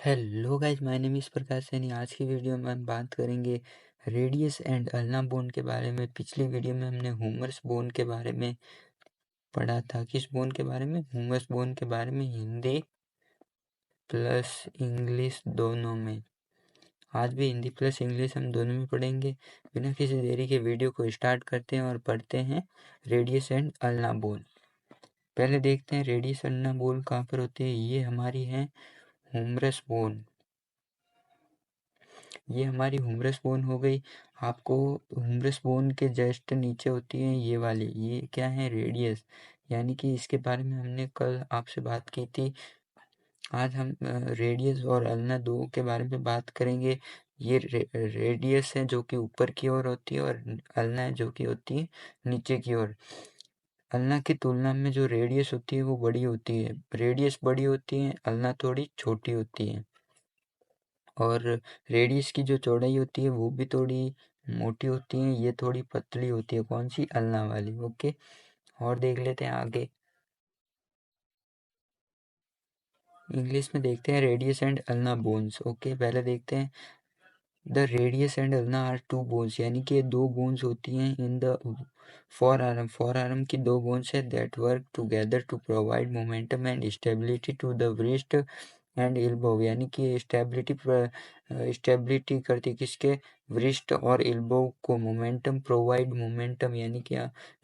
Hello guys, my name is Prakash Saini. आज की video में हम बात करेंगे रेडियस एंड अल्ना बोन के बारे में। पिछली वीडियो में हमने ह्यूमरस बोन के बारे में पढ़ा था। किस बोन के बारे में? ह्यूमरस बोन के बारे में, हिंदी प्लस इंग्लिश दोनों में। आज भी हिंदी प्लस इंग्लिश हम दोनों में पढ़ेंगे। बिना किसी देरी के वीडियो को स्टार्ट करते हैं और पढ़ते हैं रेडियस एंड अल्ना बोन। पहले देखते हैं रेडियस अल्ना बोन कहाँ पर होते हैं। ये हमारी है ह्यूमरस बोन। ये हमारी ह्यूमरस बोन हो गई। आपको ह्यूमरस बोन के जस्ट नीचे होती है ये वाली, ये क्या है? रेडियस। यानी कि इसके बारे में हमने कल आपसे बात की थी। आज हम रेडियस और अल्ना दो के बारे में बात करेंगे। ये रेडियस है जो कि ऊपर की ओर होती है और अल्ना है जो कि होती है नीचे की ओर। अल्ना की तुलना में जो रेडियस होती है वो बड़ी होती है। रेडियस बड़ी होती है, अल्ना थोड़ी छोटी होती है। और रेडियस की जो चौड़ाई होती है वो भी थोड़ी मोटी होती है, ये थोड़ी पतली होती है। कौन सी? अल्ना वाली। ओके, और देख लेते हैं आगे। इंग्लिश में देखते हैं radius and ulna bones. Okay, पहले देखते हैं the radius and ulna are two bones, यानी कि दो बोन्स होती हैं in the forearm. Forearm की दो बोन्स है that work together to provide momentum and stability to the wrist and elbow, यानी कि स्टेबिलिटी करती किसके? wrist और एल्बो को। मोमेंटम प्रोवाइड, मोमेंटम यानी कि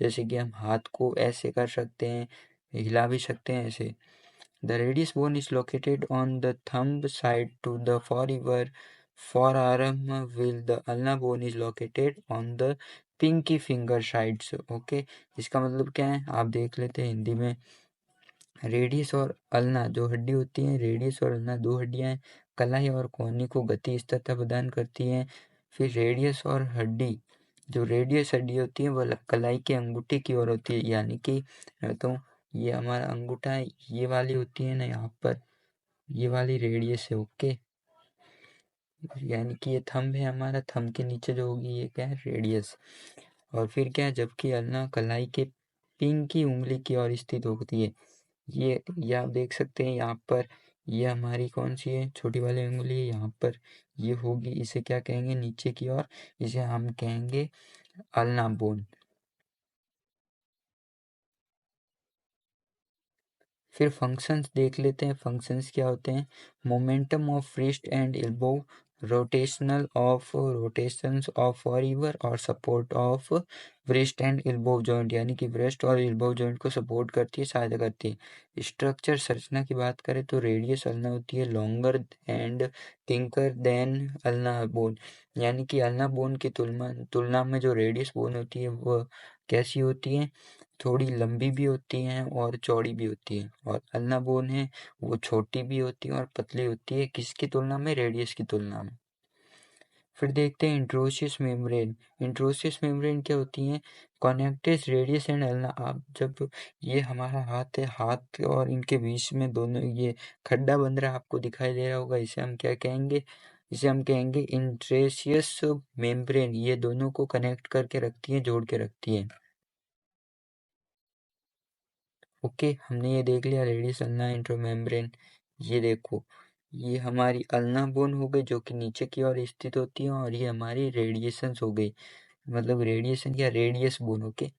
जैसे कि हम हाथ को ऐसे कर सकते हैं, हिला भी सकते हैं ऐसे। The radius bone is located on the thumb side to the forearm while the ulnar bone is located on the pinky finger sides। Okay, इसका मतलब क्या है आप देख लेते हैं हिंदी में। रेडियस और अल्ना जो हड्डी होती है, रेडियस और अल्ना दो हड्डियां हैं, कलाई और कोहनी को गति स्थिरता प्रदान करती हैं। फिर रेडियस और हड्डी, जो रेडियस हड्डी होती है वह कलाई के अंगूठे की ओर होती है, यानी कि तो ये हमारा अंगूठा है, ये वाली होती है ना यहाँ पर, ये वाली रेडियस है। ओके, यानी कि ये थंब है हमारा, थंब के नीचे जो होगी ये क्या है? रेडियस। और फिर क्या है, जबकि अल्ना कलाई के पिंकी उंगली की ओर स्थित होती है। ये आप देख सकते हैं यहाँ पर, ये हमारी कौन सी है? छोटी वाली उंगली है यहाँ पर, ये होगी। इसे क्या कहेंगे? नीचे की ओर, इसे हम कहेंगे अल्ना बोन। फिर फंक्शंस देख लेते हैं। फंक्शंस क्या होते हैं? Momentum of wrist and elbow, rotations of forward और support of wrist and elbow joint, यानी कि व्रिस्ट और एल्बो जॉइंट को सपोर्ट करती है, सहायता करती है। स्ट्रक्चर संरचना की बात करें तो रेडियस अल्ना होती है longer and thinker than ulna bone, यानी कि अल्ना बोन की तुलना में जो रेडियस बोन होती है वो कैसी होती है? थोड़ी लंबी भी होती हैं और चौड़ी भी होती है। और अल्ना बोन है वो छोटी भी होती है और पतली होती है, किसकी तुलना में? रेडियस की तुलना में। फिर देखते हैं इंट्रोसियस मेम्ब्रेन। इंट्रोसियस मेम्ब्रेन क्या होती हैं? कॉन्नेक्टेड रेडियस एंड अल्ना। आप जब ये हमारा हाथ है, हाथ और इनके बीच में दोनों ये खड्डा बन रहा आपको दिखाई दे रहा होगा, इसे हम क्या कहेंगे? इसे हम कहेंगे इंट्रोसियस मेम्ब्रेन। ये दोनों को कनेक्ट करके रखती है, जोड़ के रखती है। ओके, हमने ये देख लिया रेडियस अल्ना इंट्रामेम्ब्रेन। ये देखो, ये हमारी अल्ना बोन हो गई जो कि नीचे की ओर स्थित होती है, और ये हमारी रेडिएशंस हो गई, मतलब रेडिएशन या रेडियस बोन। ओके,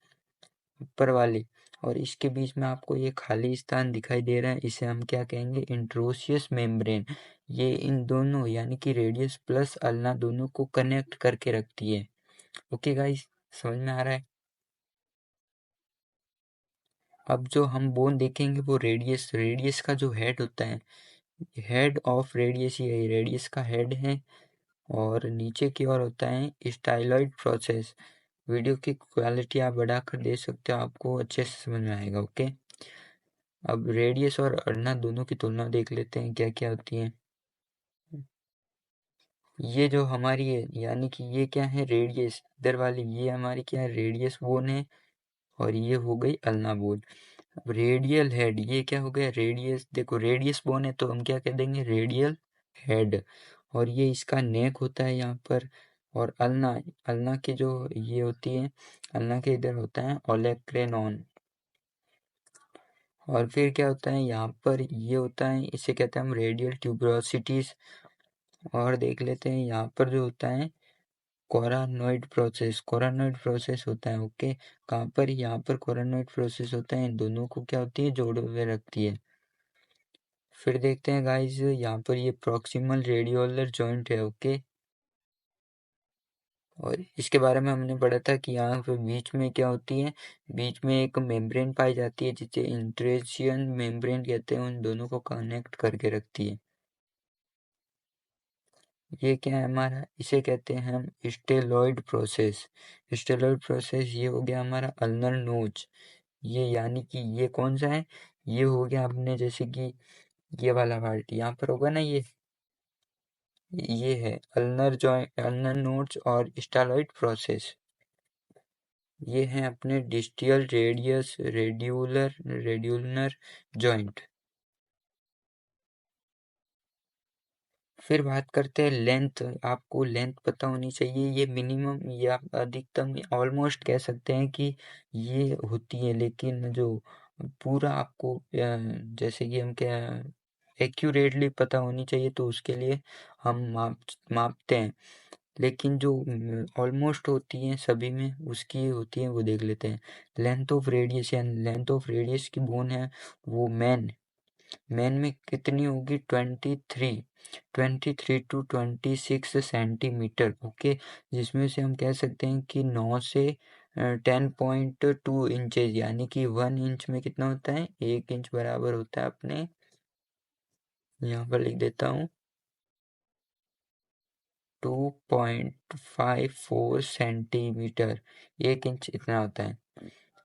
ऊपर वाली। और इसके बीच में आपको ये खाली स्थान दिखाई दे रहा है, इसे हम क्या कहेंगे? Interosseous membrane. ये इन दोनों यानी कि रेडियस प्लस अल्ना दोनों को कनेक्ट करके रखती है। ओके गाइस, समझ में आ रहा है? अब जो हम बोन देखेंगे वो रेडियस, रेडियस का जो हेड होता है, हेड ऑफ रेडियस, ये रेडियस का हेड है। और नीचे की ओर होता है स्टाइलॉइड प्रोसेस। वीडियो की क्वालिटी आप बढ़ाकर दे सकते हो, आपको अच्छे से समझ में आएगा। ओके, अब रेडियस और अल्ना दोनों की तुलना देख लेते हैं क्या क्या होती है। ये जो हमारी है, यानी कि ये क्या है? रेडियस। इधर वाली ये हमारी क्या है? रेडियस बोन है, और ये हो गई अल्ना बोन। अब रेडियल हेड, ये क्या हो गया? रेडियस। देखो, रेडियस बोन है तो हम क्या कह देंगे? Radial head. और ये इसका नेक होता है यहाँ पर। और अल्ना, अल्ना की जो ये होती है, अल्ना के इधर होता है ओलेक्रेनॉन। और फिर क्या होता है यहाँ पर, ये होता है, इसे कहते हैं हम रेडियल ट्यूबरोसिटीज। और देख लेते हैं यहाँ पर जो होता है कोरानोइड प्रोसेस, कोरानोइड प्रोसेस होता है। ओके, कहाँ पर, यहाँ पर कोरानोइड प्रोसेस होता है, इन दोनों को क्या होती है, जोड़े हुए रखती है। फिर देखते हैं गाइस, यहाँ पर ये प्रॉक्सिमल रेडियोलर जॉइंट है। ओके, और इसके बारे में हमने पढ़ा था कि यहाँ पे बीच में क्या होती है, बीच में एक मेम्ब्रेन पाई जाती है जिसे इंट्रेशियन मेम्ब्रेन कहते हैं, उन दोनों को कनेक्ट करके रखती है। ये क्या है हमारा, इसे कहते हैं हम स्टेलॉयड प्रोसेस। स्टेलॉयड प्रोसेस ये हो गया हमारा अल्नर नोच। ये यानी कि ये कौन सा है, ये हो गया अपने जैसे कि ये वाला पार्ट यहाँ पर होगा ना, ये है अल्नर जॉइंट, अल्नर नोड्स और स्टेलॉयड प्रोसेस। ये हैं अपने डिस्टियल रेडियस रेड्यूलर जॉइंट। फिर बात करते हैं लेंथ। आपको लेंथ पता होनी चाहिए, ये मिनिमम या अधिकतम ऑलमोस्ट कह सकते हैं कि ये होती है, लेकिन जो पूरा आपको जैसे कि हम क्या एक्यूरेटली पता होनी चाहिए, तो उसके लिए हम मापते हैं। लेकिन जो ऑलमोस्ट होती हैं सभी में, उसकी होती है, वो देख लेते हैं। लेंथ ऑफ रेडियस, या लेंथ ऑफ रेडियस की बोन है वो मैन में कितनी होगी, 23 टू 26 सेंटीमीटर। जिसमें से हम कह सकते हैं कि 9 से 10.2 इंचेज, यानी कि 1 इंच में कितना होता है, 1 इंच बराबर होता है अपने, यहाँ पर लिख देता हूँ, 2.54 सेंटीमीटर। 1 इंच इतना होता है।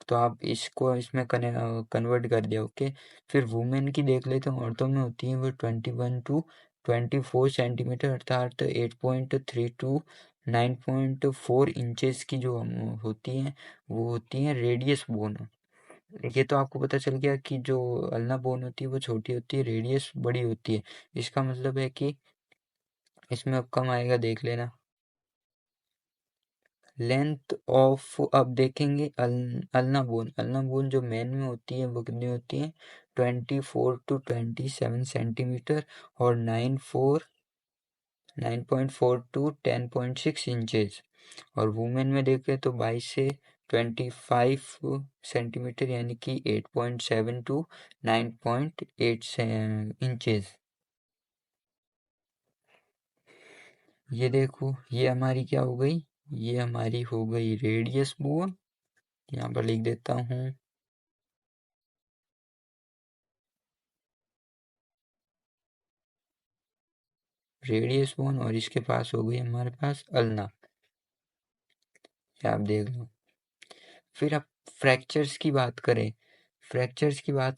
तो आप इसको इसमें कन्वर्ट कर दिया। ओके, फिर वुमेन की देख लेते हैं, औरतों में होती है वो 21 टू 24 सेंटीमीटर, अर्थात 8.3 टू 9.4 इंचेस की जो होती हैं, वो होती हैं रेडियस बोन। ये तो आपको पता चल गया कि जो अल्ना बोन होती है वो छोटी होती है, रेडियस बड़ी होती है। इसका मतलब है कि इसमें अब कम आएगा, देख लेना। लेंथ ऑफ, अब देखेंगे अल्ना बोन जो मैन में होती है वो कितनी होती है, 24 टू 27 सेंटीमीटर, और 9.4 टू 10.6 इंचेस। और वुमेन में देखें तो 22 से 25 सेंटीमीटर, यानी कि 8.7 टू 9.8 इंचेस। ये देखो, ये हमारी क्या हो गई, ये हमारी हो गई रेडियस बोन। यहाँ पर लिख देता हूँ रेडियस बोन, और इसके पास हो गई हमारे पास अल्ना। ये आप देख लो। फिर अब फ्रैक्चर्स की बात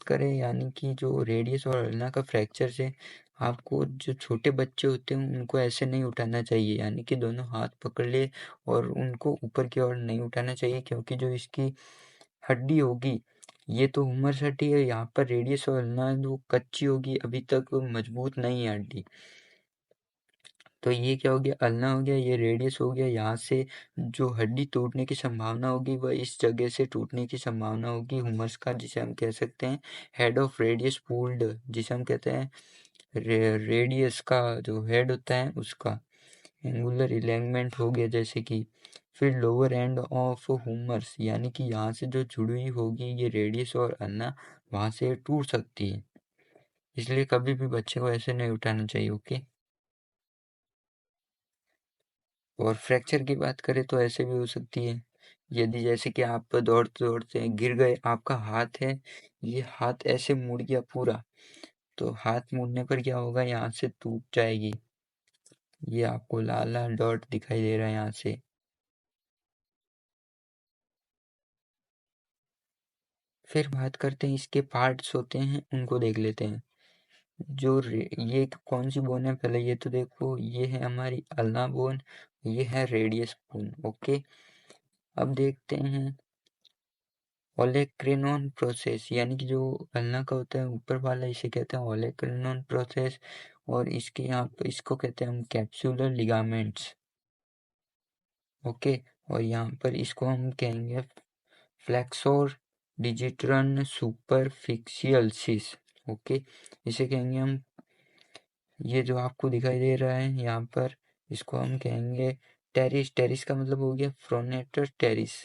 करें, यानी कि जो रेडियस और अल्ना का फ्रैक्चर है, आपको जो छोटे बच्चे होते हैं उनको ऐसे नहीं उठाना चाहिए, यानी कि दोनों हाथ पकड़ ले और उनको ऊपर की ओर नहीं उठाना चाहिए, क्योंकि जो इसकी हड्डी होगी, ये तो उम्र हड्डी है, यहाँ पर रेडियस और अल्ना जो कच्ची होगी, अभी तक मजबूत नहीं है हड्डी। तो ये क्या हो गया, अल्ना हो गया, ये रेडियस हो गया। यहाँ से जो हड्डी टूटने की संभावना होगी वह इस जगह से टूटने की संभावना होगी हुमर्स का, जिसे हम कह सकते हैं हेड ऑफ रेडियस पूल्ड, जिसे हम कहते हैं रेडियस का जो हेड होता है उसका एंगुलर इलेगमेंट हो गया, जैसे कि। फिर लोअर एंड ऑफ हुमर्स, यानी कि यहाँ से जो जुड़ी हुई होगी ये रेडियस और अल्ना, वहाँ से टूट सकती है, इसलिए कभी भी बच्चे को ऐसे नहीं उठाना चाहिए। ओके, और फ्रैक्चर की बात करें तो ऐसे भी हो सकती है, यदि जैसे कि आप दौड़ते दौड़ते गिर गए, आपका हाथ है, ये हाथ ऐसे मुड़ गया पूरा, तो हाथ मुड़ने पर क्या होगा, यहाँ से टूट जाएगी। ये आपको लाल लाल डॉट दिखाई दे रहा है यहाँ से। फिर बात करते हैं इसके पार्ट्स होते हैं, उनको देख लेते हैं। ये कौन सी बोन है, पहले ये तो देखो, ये है हमारी अल्ना बोन, ये है रेडियस बोन। ओके, अब देखते हैं ओलेक्रेनॉन प्रोसेस, यानी कि जो अल्ना का होता है ऊपर वाला, इसे कहते हैं ओलेक्रेनॉन प्रोसेस, और इसके यहाँ पे इसको कहते हैं हम कैप्सुलर लिगामेंट्स। ओके, और यहाँ पर इसको हम कहेंगे फ्लेक्सोर डिजिट्रन सुपरफिशियलिस। ओके, इसे कहेंगे हम, ये जो आपको दिखाई दे रहा है यहाँ पर, इसको हम कहेंगे टेरिस। टेरिस का मतलब हो गया प्रोनेटर टेरिस।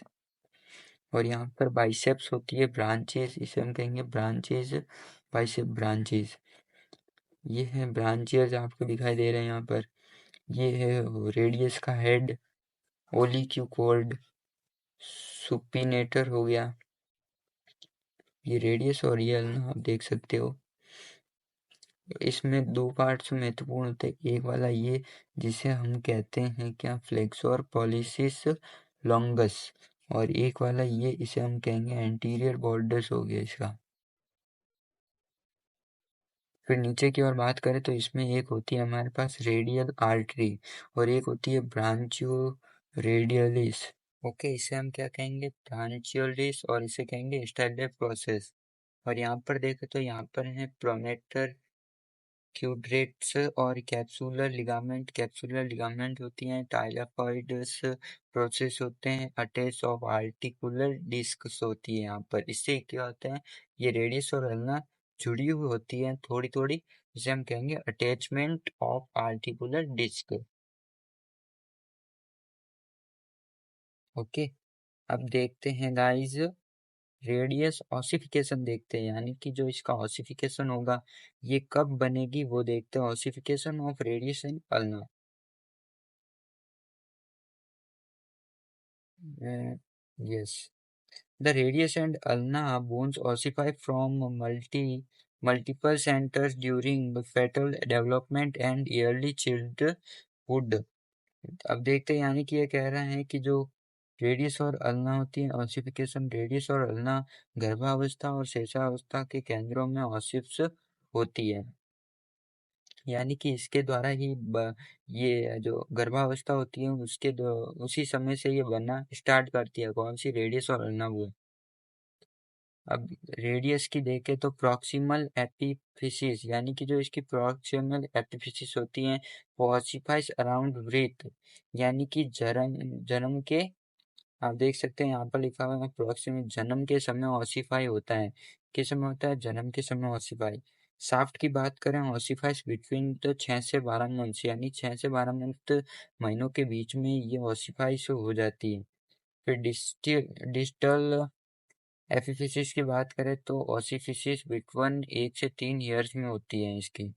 और यहाँ पर बाइसेप्स होती है ब्रांचेस, इसे हम कहेंगे ब्रांचेस, बाइसेप ब्रांचेस। ये है ब्रांचेस आपको दिखाई दे रहे हैं यहाँ पर। ये है रेडियस का हेड, ओलिक्यूकोल्ड सुपिनेटर हो गया, ये रेडियस। और ये अल्ना आप देख सकते हो। इसमें दो पार्ट्स महत्वपूर्ण होते हैं, एक वाला ये जिसे हम कहते हैं क्या, फ्लेक्सोर पॉलिसिस लॉन्गस, और एक वाला ये, इसे हम कहेंगे एंटीरियर बॉर्डर्स हो गया इसका। फिर नीचे की ओर बात करें तो इसमें एक होती है हमारे पास रेडियल आर्टरी, और एक होती है ब्रांचियो रेडियलिस। ओके, इसे हम क्या कहेंगे, ब्रांचियोलिस, और इसे कहेंगे स्टाइलर प्रोसेस। और यहाँ पर देखें तो यहाँ पर है प्रोनेटर क्यूड्रेट्स और कैप्सुलर लिगामेंट। कैप्सुलर लिगामेंट होती हैं, टाइलाकॉइड्स प्रोसेस होते हैं, अटैच ऑफ आर्टिकुलर डिस्क्स होती है यहाँ पर। इससे क्या होता है, ये रेडियस और अल्ना जुड़ी हुई होती है थोड़ी थोड़ी, जिसे हम कहेंगे attachment of articular disc. Okay, अब देखते हैं गाइस, रेडियस ऑसिफिकेशन देखते हैं, यानी कि जो इसका ऑसिफिकेशन होगा ये कब बनेगी वो देखते हैं। Ossification of radius in ulna. Yes, the radius and ulna bones ossify from multiple centers during the fetal development and early childhood। अब देखते हैं, यानी कि ये कह रहे हैं कि जो रेडियस और अल्ना होती है, ऑसिफिकेशन रेडियस और अल्ना गर्भावस्था और शेषावस्था के केंद्रों में ऑसिफ्स होती है। यानी कि इसके द्वारा ही ये जो गर्भावस्था होती है उसके उसी समय से ये बनना स्टार्ट करती है, कौन सी, रेडियस और अल्ना वो। अब रेडियस की देखें तो प्रॉक्सिमल एपिफिसिस, यानी कि जो इसकी प्रॉक्सिमल एपिफिसिस होती हैं वो ऑसिफाइज अराउंड ब्रीथ, यानी कि जन्म जन्म के, आप देख सकते हैं यहाँ पर लिखा हुआ है प्रॉक्सिमल, जन्म के समय ऑसिफाई होता है। किस समय होता है, जन्म के समय ऑसिफाई। साफ्ट की बात करें, ऑसिफाइज बिटवीन तो 6 से 12 मंथ्स, यानी 6 से 12 मंथ महीनों के बीच में ये ऑसिफाइज हो जाती है। फिर डिस्टल एपिफिसिस की बात करें तो ऑसिफिसिस बिटवीन 1 से 3 ईयर्स में होती है इसकी।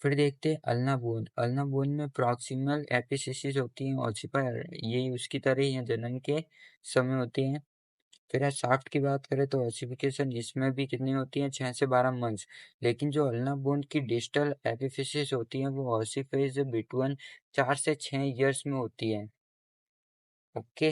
फिर देखते हैं अल्ना बोन। अल्ना बोन में प्रॉक्सिमल एपिफिसिस होती है, ऑसिफाई ये उसकी तरह ही है, जन्म के समय होती हैं। फिर शाफ्ट की बात करें तो ऑसिफिकेशन इसमें भी कितनी होती है, 6 से 12 मंथ्स। लेकिन जो अल्ना बोन की डिस्टल एपिफिसिस होती है वो ऑसिफाइज बिटवीन 4 से 6 ईयर्स में होती है। ओके,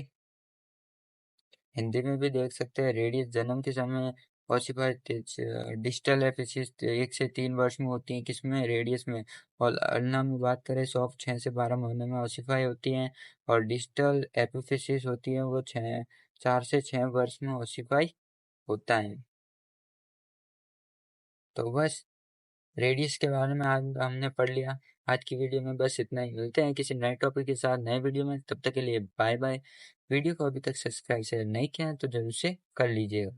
हिंदी में भी देख सकते हैं, रेडियस जन्म के समय ऑसिफाई, डिजिटल एफिसिस 1 से 3 वर्ष में होती हैं, किसमें, रेडियस में। और अल्ना में बात करें सॉफ्ट 6 से 12 महीने में ऑसिफाई होती हैं, और डिजिटल एपिफिसिस होती है वो 4 से 6 वर्ष में ऑसिफाई होता है। तो बस रेडियस के बारे में आज हमने पढ़ लिया। आज की वीडियो में बस इतना ही, मिलते हैं किसी नए टॉपिक के साथ नए वीडियो में, तब तक के लिए बाय बाय। वीडियो को अभी तक सब्सक्राइब शेयर नहीं किया है तो जरूर से कर लीजिएगा।